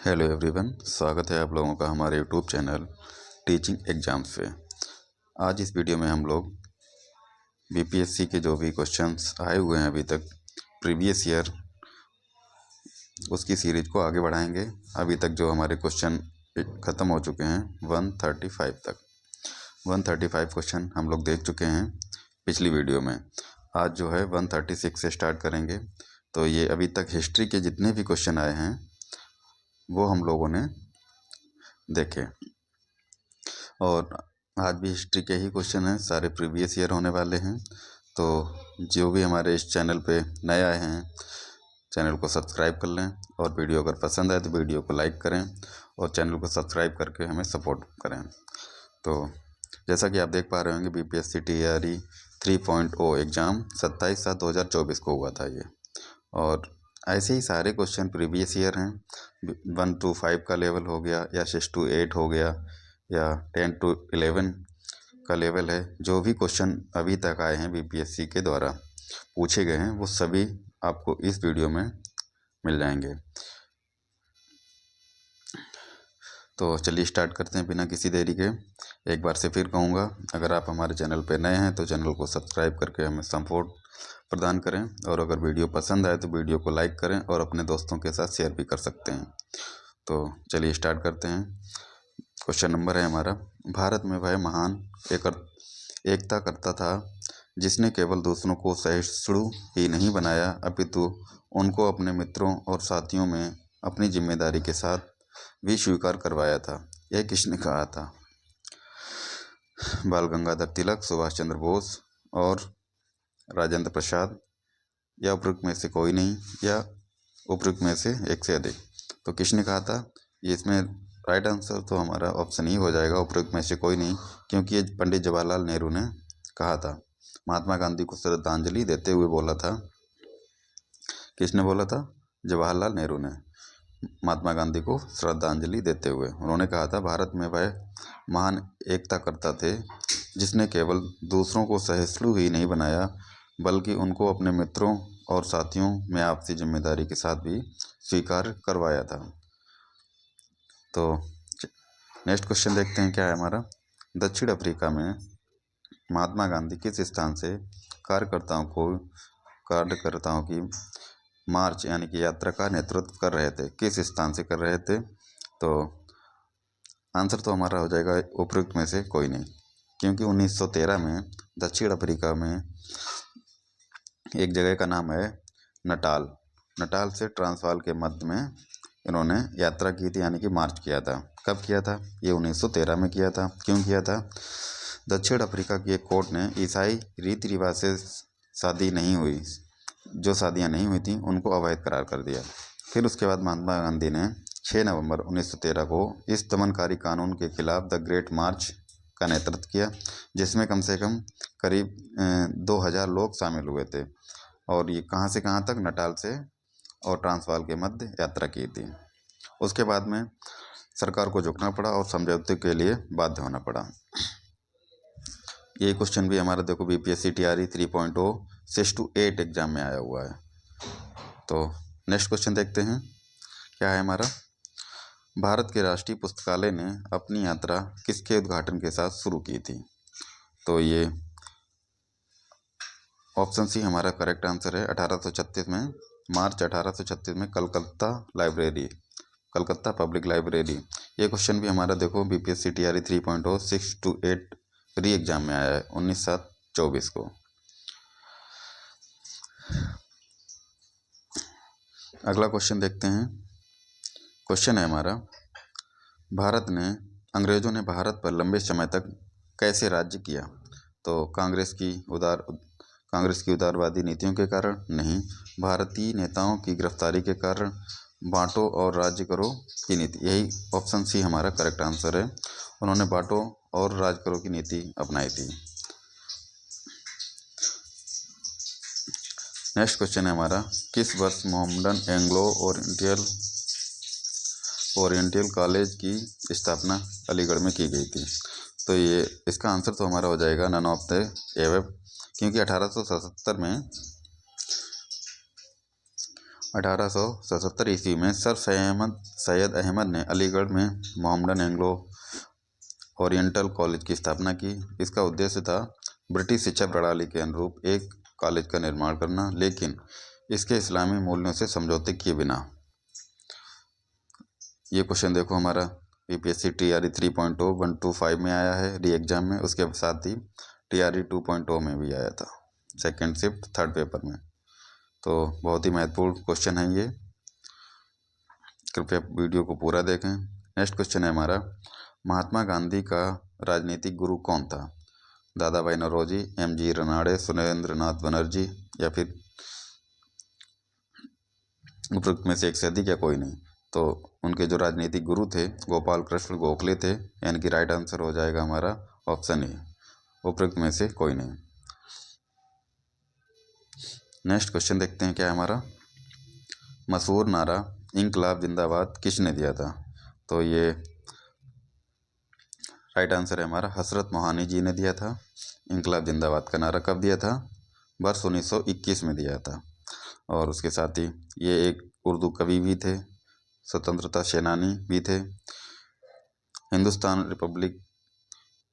Hello everyone, स्वागत है आप लोगों का हमारे यूट्यूब चैनल टीचिंग एग्जाम्स पे। आज इस वीडियो में हम लोग बीपीएससी के जो भी क्वेश्चंस आए हुए हैं अभी तक प्रीवियस ईयर, उसकी सीरीज को आगे बढ़ाएंगे। अभी तक जो हमारे क्वेश्चन ख़त्म हो चुके हैं 135 तक। 135 क्वेश्चन हम लोग देख चुके हैं पिछली वीडियो में। आज जो है 136 से स्टार्ट करेंगे। तो ये अभी तक हिस्ट्री के जितने भी क्वेश्चन आए हैं वो हम लोगों ने देखे, और आज भी हिस्ट्री के ही क्वेश्चन हैं, सारे प्रीवियस ईयर होने वाले हैं। तो जो भी हमारे इस चैनल पे नए आए हैं, चैनल को सब्सक्राइब कर लें, और वीडियो अगर पसंद आए तो वीडियो को लाइक करें और चैनल को सब्सक्राइब करके हमें सपोर्ट करें। तो जैसा कि आप देख पा रहे होंगे, बीपीएससी टीआरई 3.0 एग्ज़ाम 27/7/2024 को हुआ था ये, और ऐसे ही सारे क्वेश्चन प्रीवियस ईयर हैं। 1 to 5 का लेवल हो गया, या 6 to 8 हो गया, या 10 to 11 का लेवल है। जो भी क्वेश्चन अभी तक आए हैं बीपीएससी के द्वारा पूछे गए हैं, वो सभी आपको इस वीडियो में मिल जाएंगे। तो चलिए स्टार्ट करते हैं बिना किसी देरी के। एक बार से फिर कहूँगा, अगर आप हमारे चैनल पर नए हैं तो चैनल को सब्सक्राइब करके हमें सपोर्ट प्रदान करें, और अगर वीडियो पसंद आए तो वीडियो को लाइक करें और अपने दोस्तों के साथ शेयर भी कर सकते हैं। तो चलिए स्टार्ट करते हैं। क्वेश्चन नंबर है हमारा, भारत में वह महान एकता करता था जिसने केवल दूसरों को सहिष्णु ही नहीं बनाया, अपितु उनको अपने मित्रों और साथियों में अपनी जिम्मेदारी के साथ भी स्वीकार करवाया था। यह किसने कहा था? बाल गंगाधर तिलक, सुभाष चंद्र बोस और राजेंद्र प्रसाद, या उपरोक्त में से कोई नहीं, या उपरोक्त में से एक से अधिक। तो किसने कहा था? ये इसमें राइट आंसर तो हमारा ऑप्शन ही हो जाएगा, उपरोक्त में से कोई नहीं, क्योंकि ये पंडित जवाहरलाल नेहरू ने कहा था। महात्मा गांधी को श्रद्धांजलि देते हुए बोला था। किसने बोला था? जवाहरलाल नेहरू ने महात्मा गांधी को श्रद्धांजलि देते हुए उन्होंने कहा था, भारत में वह महान एकता करता थे जिसने केवल दूसरों को सहिष्णु ही नहीं बनाया, बल्कि उनको अपने मित्रों और साथियों में आपसी जिम्मेदारी के साथ भी स्वीकार करवाया था। तो नेक्स्ट क्वेश्चन देखते हैं क्या है हमारा। दक्षिण अफ्रीका में महात्मा गांधी किस स्थान से कार्यकर्ताओं की मार्च यानी कि यात्रा का नेतृत्व कर रहे थे? किस स्थान से कर रहे थे? तो आंसर तो हमारा हो जाएगा उपरोक्त में से कोई नहीं, क्योंकि 1913 में दक्षिण अफ्रीका में एक जगह का नाम है नटाल। नटाल से ट्रांसवाल के मध्य में इन्होंने यात्रा की थी, यानी कि मार्च किया था। कब किया था? ये 1913 में किया था। क्यों किया था? दक्षिण अफ्रीका की एक कोर्ट ने ईसाई रीति रिवाज से शादी नहीं हुई, जो शादियां नहीं हुई थी, उनको अवैध करार कर दिया। फिर उसके बाद महात्मा गांधी ने 6 नवंबर 1913 को इस दमनकारी कानून के खिलाफ द ग्रेट मार्च का नेतृत्व किया, जिसमें कम से कम करीब 2000 लोग शामिल हुए थे, और ये कहाँ से कहाँ तक? नटाल से और ट्रांसवाल के मध्य यात्रा की थी। उसके बाद में सरकार को झुकना पड़ा और समझौते के लिए बाध्य होना पड़ा। ये क्वेश्चन भी हमारा देखो बीपीएससी टीआरई 3.0 6 to 8 एग्जाम में आया हुआ है। तो नेक्स्ट क्वेश्चन देखते हैं क्या है हमारा। भारत के राष्ट्रीय पुस्तकालय ने अपनी यात्रा किसके उद्घाटन के साथ शुरू की थी? तो ये ऑप्शन सी हमारा करेक्ट आंसर है। 1836 में, मार्च 1836 में कलकत्ता पब्लिक लाइब्रेरी। ये क्वेश्चन भी हमारा देखो बीपीएससी टीआरई 3.0 6 to 8 री एग्जाम में आया है 19/7/24 को। अगला क्वेश्चन देखते हैं। क्वेश्चन है हमारा, अंग्रेजों ने भारत पर लंबे समय तक कैसे राज्य किया? तो कांग्रेस की उदारवादी नीतियों के कारण? नहीं। भारतीय नेताओं की गिरफ्तारी के कारण? बांटो और राज्य करो की नीति। यही ऑप्शन सी हमारा करेक्ट आंसर है। उन्होंने बांटो और राज करो की नीति अपनाई थी। नेक्स्ट क्वेश्चन है हमारा, किस वर्ष मोहम्मडन एंग्लो ओरिएंटल कॉलेज की स्थापना अलीगढ़ में की गई थी? तो ये इसका आंसर तो हमारा हो जाएगा नन ऑफ द एबव, क्योंकि 1877 में 1877 ईस्वी में सर सैयद अहमद ने अलीगढ़ में मोहम्मडन एंग्लो ओरिएंटल कॉलेज की स्थापना की। इसका उद्देश्य था ब्रिटिश शिक्षा प्रणाली के अनुरूप एक कॉलेज का निर्माण करना, लेकिन इसके इस्लामी मूल्यों से समझौते किए बिना। ये क्वेश्चन देखो हमारा बीपीएससी TRE 3.0 125 में आया है री एग्जाम में, उसके साथ ही TRE 2.0 में भी आया था सेकेंड शिफ्ट थर्ड पेपर में। तो बहुत ही महत्वपूर्ण क्वेश्चन है ये, कृपया वीडियो को पूरा देखें। नेक्स्ट क्वेश्चन है हमारा, महात्मा गांधी का राजनीतिक गुरु कौन था? दादा भाई नौरोजी, MG रनाड़े, सुरेंद्र नाथ बनर्जी, या फिर उपरोक्त में से एक से अधिक या कोई नहीं। तो उनके जो राजनीतिक गुरु थे गोपाल कृष्ण गोखले थे, यानी कि राइट आंसर हो जाएगा हमारा ऑप्शन ए, उपरोक्त में से कोई नहीं। नेक्स्ट क्वेश्चन देखते हैं क्या है हमारा, मशहूर नारा इंकलाब जिंदाबाद किसने दिया था? तो ये राइट आंसर है हमारा हसरत मोहानी जी ने दिया था। इंकलाब जिंदाबाद का नारा कब दिया था? वर्ष 1921 में दिया था। और उसके साथ ही ये एक उर्दू कवि भी थे, स्वतंत्रता सेनानी भी थे। हिंदुस्तान रिपब्लिक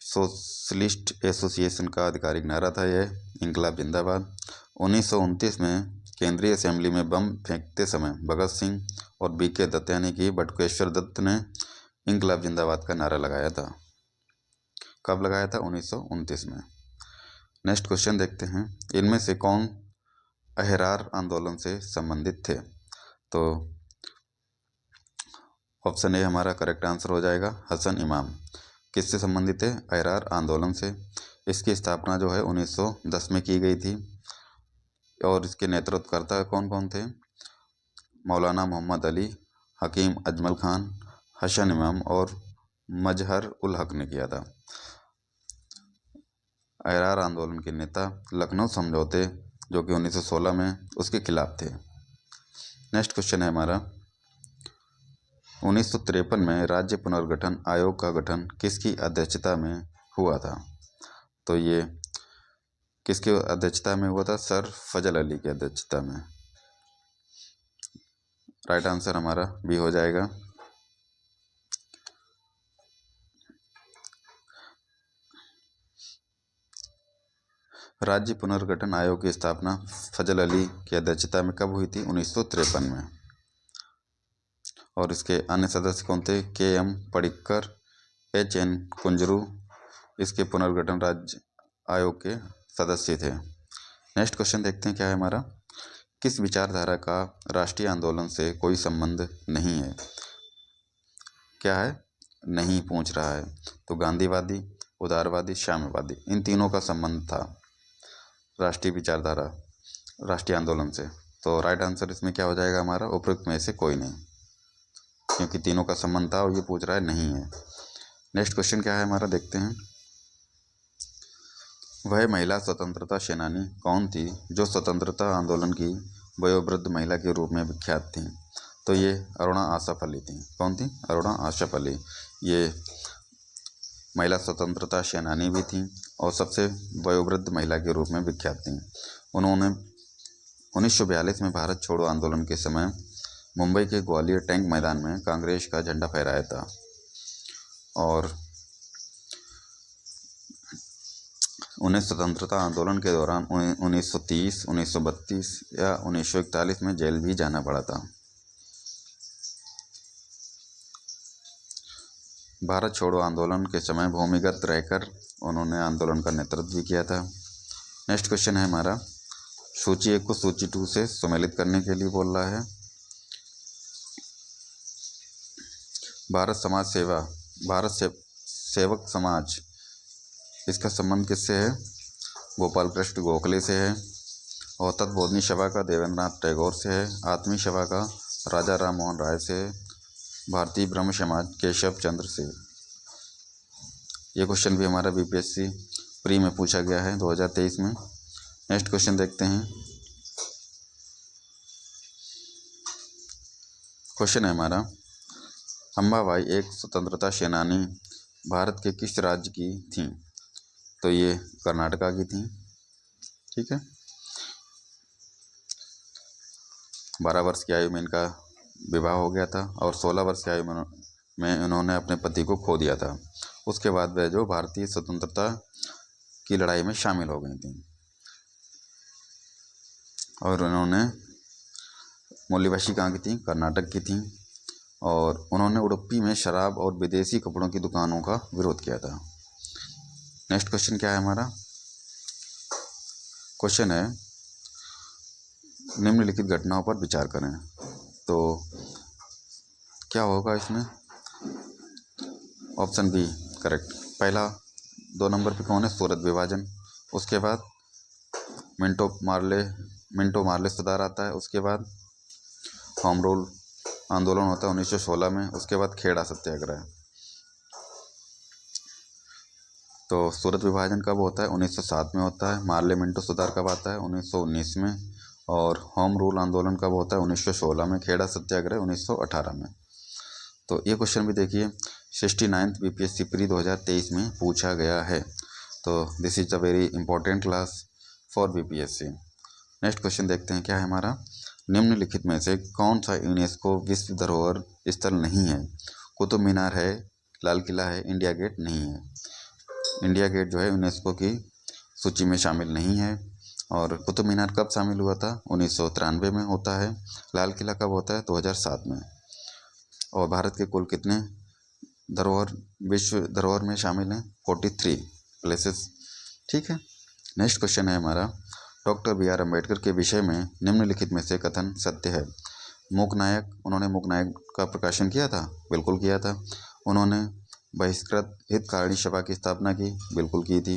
सोशलिस्ट एसोसिएशन का आधिकारिक नारा था यह इंकलाब जिंदाबाद। 1929 में केंद्रीय असेंबली में बम फेंकते समय भगत सिंह और BK दत्त यानी कि बटुकेश्वर दत्त ने इंकलाब जिंदाबाद का नारा लगाया था। कब लगाया था? 1929 में। नेक्स्ट क्वेश्चन देखते हैं, इनमें से कौन अहरार आंदोलन से संबंधित थे? तो ऑप्शन ए हमारा करेक्ट आंसर हो जाएगा हसन इमाम। किससे संबंधित है? अहरार आंदोलन से। इसकी स्थापना जो है 1910 में की गई थी और इसके नेतृत्वकर्ता कौन कौन थे? मौलाना मोहम्मद अली, हकीम अजमल खान, हसन इमाम और मजहर उल हक ने किया था। अहरार आंदोलन के नेता लखनऊ समझौते जो कि 1916 में उसके खिलाफ थे। नेक्स्ट क्वेश्चन है हमारा, 1953 में राज्य पुनर्गठन आयोग का गठन किसकी अध्यक्षता में हुआ था? तो ये किसकी अध्यक्षता में हुआ था? सर फजल अली की अध्यक्षता में। राइट आंसर हमारा बी हो जाएगा। राज्य पुनर्गठन आयोग की स्थापना फजल अली की अध्यक्षता में कब हुई थी? 1953 में। और इसके अन्य सदस्य कौन थे? KM पडिक्कर, HN कुंजरू इसके पुनर्गठन राज्य आयोग के सदस्य थे। नेक्स्ट क्वेश्चन देखते हैं क्या है हमारा, किस विचारधारा का राष्ट्रीय आंदोलन से कोई संबंध नहीं है? क्या है? नहीं पूछ रहा है। तो गांधीवादी, उदारवादी, साम्यवादी, इन तीनों का संबंध था राष्ट्रीय विचारधारा राष्ट्रीय आंदोलन से। तो राइट आंसर इसमें क्या हो जाएगा हमारा? उपरोक्त में से कोई नहीं, क्योंकि तीनों का संबंध था और ये पूछ रहा है नहीं है। नेक्स्ट क्वेश्चन क्या है हमारा, देखते हैं, वह महिला स्वतंत्रता सेनानी कौन थी जो स्वतंत्रता आंदोलन की वयोवृद्ध महिला के रूप में विख्यात थी? तो ये अरुणा आसफ अली थी। कौन थी? अरुणा आसफ अली। ये महिला स्वतंत्रता सेनानी भी थी और सबसे वयोवृद्ध महिला के रूप में विख्यात थी। उन्होंने 1942 में भारत छोड़ो आंदोलन के समय मुंबई के ग्वालियर टैंक मैदान में कांग्रेस का झंडा फहराया था और उन्हें स्वतंत्रता आंदोलन के दौरान 1930, 1932 या 1941 में जेल भी जाना पड़ा था। भारत छोड़ो आंदोलन के समय भूमिगत रहकर उन्होंने आंदोलन का नेतृत्व भी किया था। नेक्स्ट क्वेश्चन है हमारा, सूची 1 को सूची 2 से सम्मिलित करने के लिए बोल रहा है। भारत सेवक समाज, इसका संबंध किससे है? गोपाल कृष्ण गोखले से है। और तत्बोधनी सभा का देवेंद्रनाथ टैगोर से है। आत्मी सभा का राजा राम मोहन राय से है। भारतीय ब्रह्म समाज केशव चंद्र से। ये क्वेश्चन भी हमारा BPSC प्री में पूछा गया है 2023 में। नेक्स्ट क्वेश्चन देखते हैं। क्वेश्चन है हमारा, अंबाबाई एक स्वतंत्रता सेनानी भारत के किस राज्य की थी? तो ये कर्नाटका की थी। ठीक है। 12 वर्ष की आयु में इनका विवाह हो गया था और 16 वर्ष की आयु में इन्होंने अपने पति को खो दिया था। उसके बाद वह जो भारतीय स्वतंत्रता की लड़ाई में शामिल हो गई थी और उन्होंने मौल्यवासी कहाँ की थी? कर्नाटक की थी। और उन्होंने उडुपी में शराब और विदेशी कपड़ों की दुकानों का विरोध किया था। नेक्स्ट क्वेश्चन क्या है हमारा? क्वेश्चन है निम्नलिखित घटनाओं पर विचार करें। तो क्या होगा इसमें? Option B correct. पहला 2 नंबर पे कौन है? सूरत विभाजन। उसके बाद मिंटो मार्ले सुधार आता है। उसके बाद होम रूल आंदोलन होता है 1916 में। उसके बाद खेड़ा सत्याग्रह। तो सूरत विभाजन कब होता है? 1907 में होता है। मार्ले मिंटो सुधार कब आता है? 1919 में। और होम रूल आंदोलन कब होता है? 1916 में। खेड़ा सत्याग्रह 1918 में। तो ये क्वेश्चन भी देखिए 69th बीपीएससी प्री 2023 में पूछा गया है। तो this is the very important class for BPSC. Next question देखते हैं क्या है हमारा? निम्नलिखित में से कौन सा यूनेस्को विश्व धरोहर स्थल नहीं है? कुतुब मीनार है, लाल किला है, इंडिया गेट नहीं है। इंडिया गेट जो है यूनेस्को की सूची में शामिल नहीं है। और कुतुब मीनार कब शामिल हुआ था? 1993 में होता है। लाल किला कब होता है? 2007 में। और भारत के कुल कितने विश्व धरोहर में शामिल हैं? 43 प्लेसेस। ठीक है। नेक्स्ट क्वेश्चन है हमारा डॉक्टर बी आर अम्बेडकर के विषय में निम्नलिखित में से कथन सत्य है? उन्होंने मूकनायक का प्रकाशन किया था? बिल्कुल किया था। उन्होंने बहिष्कृत हितकारिणी सभा की स्थापना की? बिल्कुल की थी।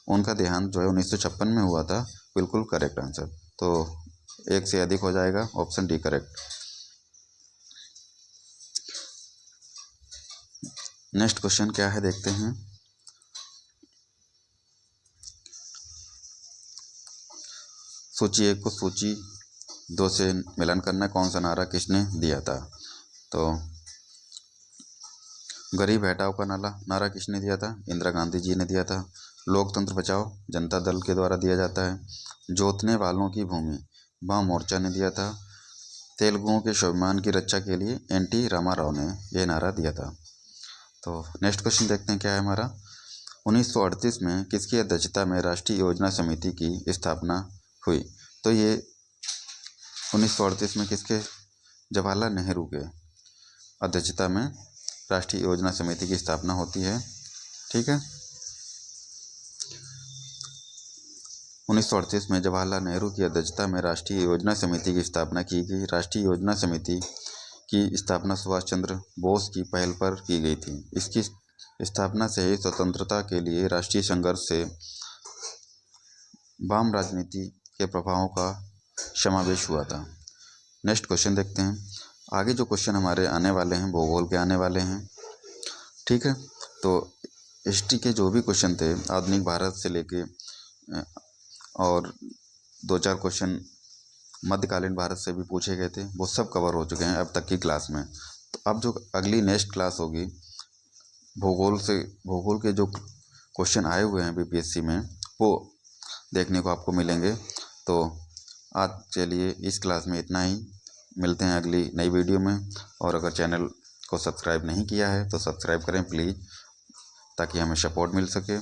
उनका देहांत जो है 1956 में हुआ था? बिल्कुल करेक्ट आंसर। तो एक से अधिक हो जाएगा, option D correct. Next question क्या है देखते हैं। सूची 1 को सूची 2 से मिलान करना। कौन सा नारा किसने दिया था? तो गरीब हटाओ का नारा किसने दिया था? इंदिरा गांधी जी ने दिया था। लोकतंत्र बचाओ जनता दल के द्वारा दिया जाता है। जोतने वालों की भूमि वाम मोर्चा ने दिया था। तेलुगुओं के स्वाभिमान की रक्षा के लिए एनटी रामाराव ने यह नारा दिया था। तो नेक्स्ट क्वेश्चन देखते हैं क्या है हमारा? 1938 में किसकी अध्यक्षता में राष्ट्रीय योजना समिति की स्थापना हुई? तो ये 1938 में किसके? जवाहरलाल नेहरू के अध्यक्षता में राष्ट्रीय योजना समिति की स्थापना होती है। ठीक है। 1938 में जवाहरलाल नेहरू की अध्यक्षता में राष्ट्रीय योजना समिति की स्थापना की गई। राष्ट्रीय योजना समिति की स्थापना सुभाष चंद्र बोस की पहल पर की गई थी। इसकी स्थापना से ही स्वतंत्रता के लिए राष्ट्रीय संघर्ष से वाम राजनीति के प्रभावों का समावेश हुआ था। नेक्स्ट क्वेश्चन देखते हैं। आगे जो क्वेश्चन हमारे आने वाले हैं भूगोल के आने वाले हैं। ठीक है। तो हिस्ट्री के जो भी क्वेश्चन थे आधुनिक भारत से लेके और 2-4 क्वेश्चन मध्यकालीन भारत से भी पूछे गए थे, वो सब कवर हो चुके हैं अब तक की क्लास में। तो अब जो अगली नेक्स्ट क्लास होगी भूगोल के जो क्वेश्चन आए हुए हैं बीपीएससी में वो देखने को आपको मिलेंगे। तो आज चलिए इस क्लास में इतना ही। मिलते हैं अगली नई वीडियो में। और अगर चैनल को सब्सक्राइब नहीं किया है तो सब्सक्राइब करें प्लीज़, ताकि हमें सपोर्ट मिल सके।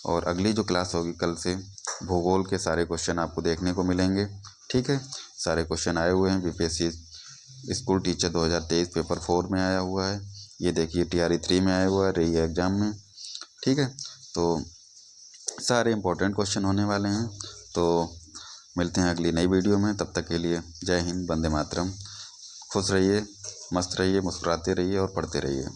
और अगली जो क्लास होगी कल से भूगोल के सारे क्वेश्चन आपको देखने को मिलेंगे। ठीक है। सारे क्वेश्चन आए हुए हैं बीपीएससी स्कूल टीचर 2023 पेपर 4 में आया हुआ है। ये देखिए TRE 3 में आया हुआ है री एग्ज़ाम में। ठीक है। तो सारे इंपॉर्टेंट क्वेश्चन होने वाले हैं। तो मिलते हैं अगली नई वीडियो में। तब तक के लिए जय हिंद, वंदे मातरम। खुश रहिए, मस्त रहिए, मुस्कुराते रहिए और पढ़ते रहिए।